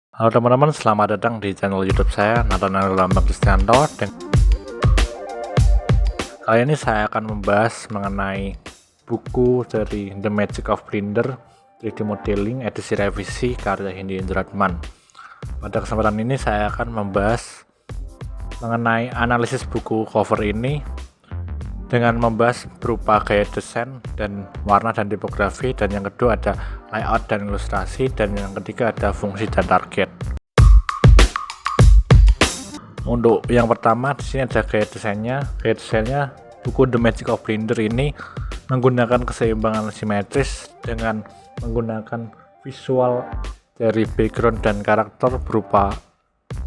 Halo teman-teman, selamat datang di channel YouTube saya, Nathanael Lambang Kristianto. Dan kali ini saya akan membahas mengenai buku dari The Magic of Blender 3D Modeling edisi revisi karya Hendy Indratman. Pada kesempatan ini saya akan membahas mengenai analisis buku cover ini dengan membahas berupa gaya desain dan warna dan tipografi, dan yang kedua ada layout dan ilustrasi, dan yang ketiga ada fungsi dan target. Untuk yang pertama di sini ada gaya desainnya. Gaya desainnya buku The Magic of Blender ini menggunakan keseimbangan simetris dengan menggunakan visual dari background dan karakter berupa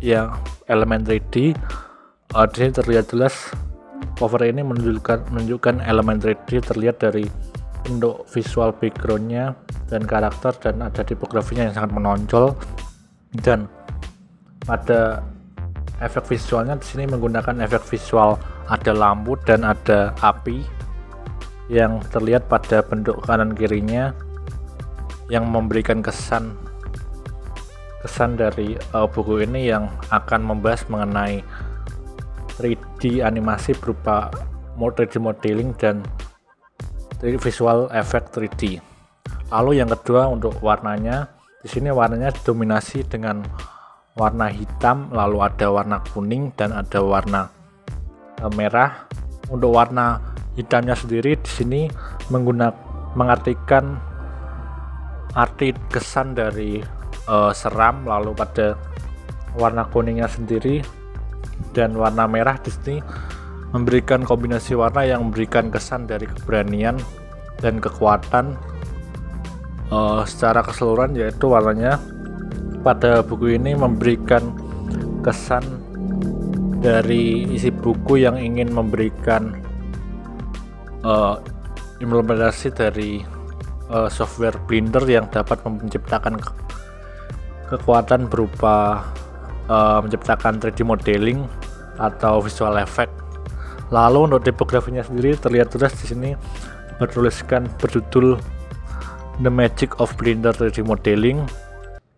yang elemen 3D. Di sini terlihat jelas cover ini menunjukkan elemen 3D terlihat dari bentuk visual backgroundnya dan karakter, dan ada tipografinya yang sangat menonjol. Dan pada efek visualnya di sini menggunakan efek visual ada lampu dan ada api yang terlihat pada bentuk kanan kirinya, yang memberikan kesan dari buku ini yang akan membahas mengenai 3D animasi berupa 3D modeling dan visual effect 3D. Lalu yang kedua untuk warnanya, di sini warnanya didominasi dengan warna hitam, lalu ada warna kuning dan ada warna merah. Untuk warna hitamnya sendiri di sini mengartikan arti kesan dari seram, lalu pada warna kuningnya sendiri dan warna merah di sini memberikan kombinasi warna yang memberikan kesan dari keberanian dan kekuatan. Secara keseluruhan yaitu warnanya pada buku ini memberikan kesan dari isi buku yang ingin memberikan implementasi dari software Blender yang dapat menciptakan kekuatan berupa menciptakan 3D modeling atau visual effect. Lalu untuk tipografinya sendiri terlihat jelas di sini berjudul The Magic of Blender 3D Modeling,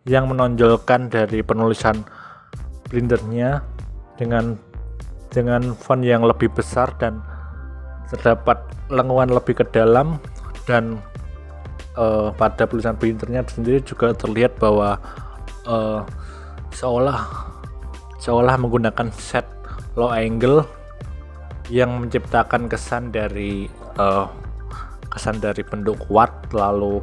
yang menonjolkan dari penulisan Blendernya dengan font yang lebih besar dan terdapat lenguan lebih ke dalam, dan pada tulisan Blendernya sendiri juga terlihat bahwa seolah menggunakan set low angle yang menciptakan kesan dari bentuk kuat. Lalu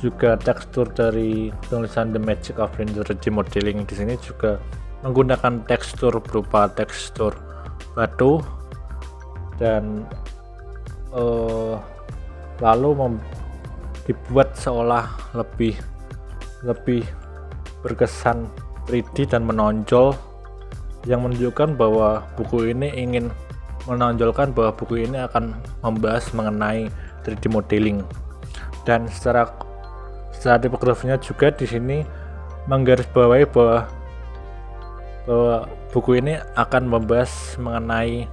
juga tekstur dari tulisan The Magic of Blender 3D Modeling di sini juga menggunakan tekstur berupa tekstur batu, dan lalu dibuat seolah lebih berkesan 3D dan menonjol, yang menunjukkan bahwa buku ini ingin menonjolkan bahwa buku ini akan membahas mengenai 3D modeling. Dan secara tipografinya juga di sini menggarisbawahi bahwa buku ini akan membahas mengenai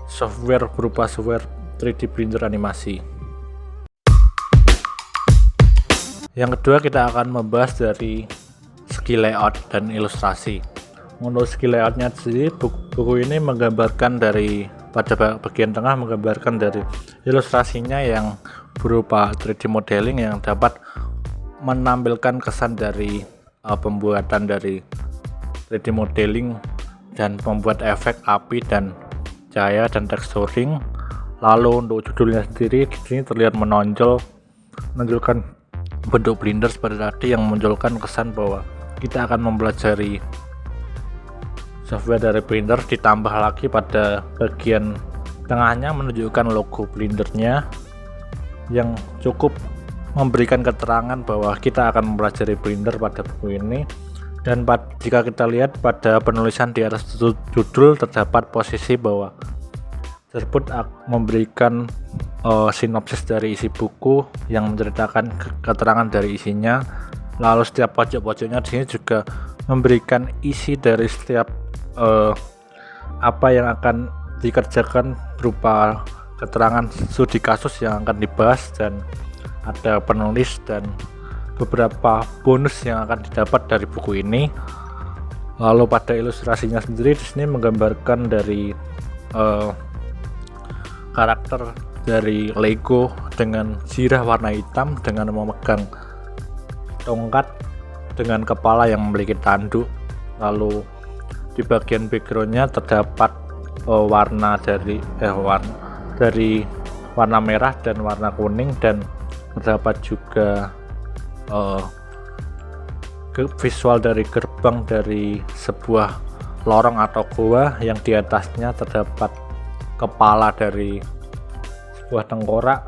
software berupa software 3D Blender animasi. Yang kedua kita akan membahas dari segi layout dan ilustrasi. Untuk segi layoutnya sendiri, buku ini menggambarkan pada bagian tengah menggambarkan dari ilustrasinya yang berupa 3D modeling yang dapat menampilkan kesan dari pembuatan dari 3D modeling dan membuat efek api dan cahaya dan texturing. Lalu untuk judulnya sendiri di sini terlihat menonjolkan bentuk Blender seperti tadi, yang menonjolkan kesan bahwa kita akan mempelajari software dari Blender, ditambah lagi pada bagian tengahnya menunjukkan logo Blendernya yang cukup memberikan keterangan bahwa kita akan mempelajari Blender pada buku ini. Dan jika kita lihat pada penulisan di atas judul terdapat posisi bahwa tersebut memberikan sinopsis dari isi buku yang menceritakan keterangan dari isinya. Lalu setiap pojok-pojoknya di sini juga memberikan isi dari setiap apa yang akan dikerjakan berupa keterangan studi kasus yang akan dibahas, dan ada penulis dan beberapa bonus yang akan didapat dari buku ini. Lalu pada ilustrasinya sendiri di sini menggambarkan dari karakter dari Lego dengan zirah warna hitam dengan memegang tongkat dengan kepala yang memiliki tanduk. Lalu di bagian backgroundnya terdapat warna dari warna merah dan warna kuning, dan terdapat juga visual dari gerbang dari sebuah lorong atau gua yang di atasnya terdapat kepala dari sebuah tengkorak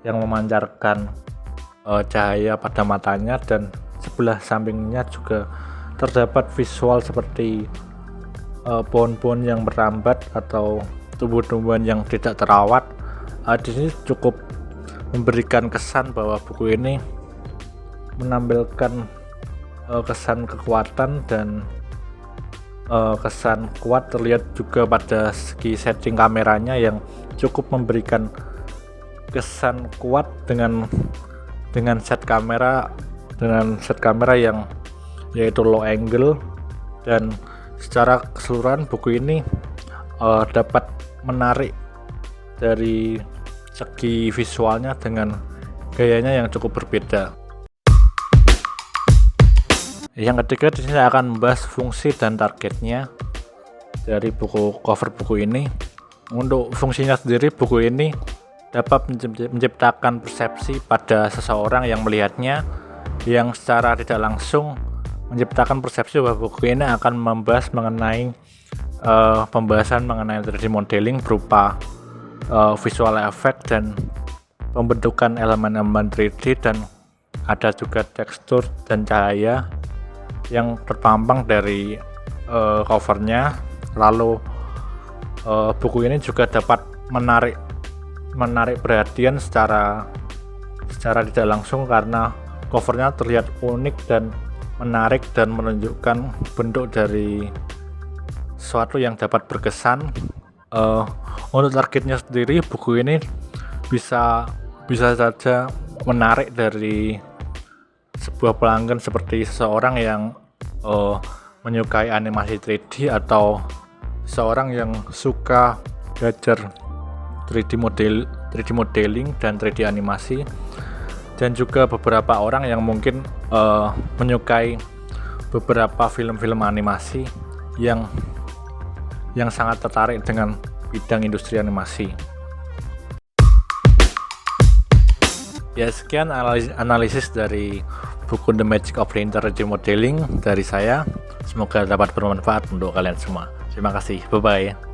yang memancarkan cahaya pada matanya, dan sebelah sampingnya juga terdapat visual seperti pohon-pohon yang merambat atau tumbuh-tumbuhan yang tidak terawat. Di sini cukup memberikan kesan bahwa buku ini menampilkan kesan kekuatan dan kesan kuat. Terlihat juga pada segi setting kameranya yang cukup memberikan kesan kuat dengan set kamera yang yaitu low angle, dan secara keseluruhan buku ini dapat menarik dari segi visualnya dengan gayanya yang cukup berbeda. Yang ketiga, di sini saya akan membahas fungsi dan targetnya dari cover buku ini. Untuk fungsinya sendiri, buku ini dapat menciptakan persepsi pada seseorang yang melihatnya, yang secara tidak langsung menciptakan persepsi bahwa buku ini akan membahas mengenai pembahasan mengenai 3D modeling berupa visual effect dan pembentukan elemen-elemen 3D, dan ada juga tekstur dan cahaya yang terpampang dari covernya. Lalu buku ini juga dapat menarik perhatian secara tidak langsung karena covernya terlihat unik dan menarik dan menunjukkan bentuk dari sesuatu yang dapat berkesan. Untuk targetnya sendiri, buku ini bisa saja menarik dari sebuah pelanggan seperti seseorang yang menyukai animasi 3D, atau seorang yang suka belajar 3D modeling dan 3D animasi, dan juga beberapa orang yang mungkin menyukai beberapa film-film animasi yang sangat tertarik dengan bidang industri animasi. Ya, sekian analisis dari buku The Magic of Linear 3D Modeling dari saya. Semoga dapat bermanfaat untuk kalian semua. Terima kasih, bye bye.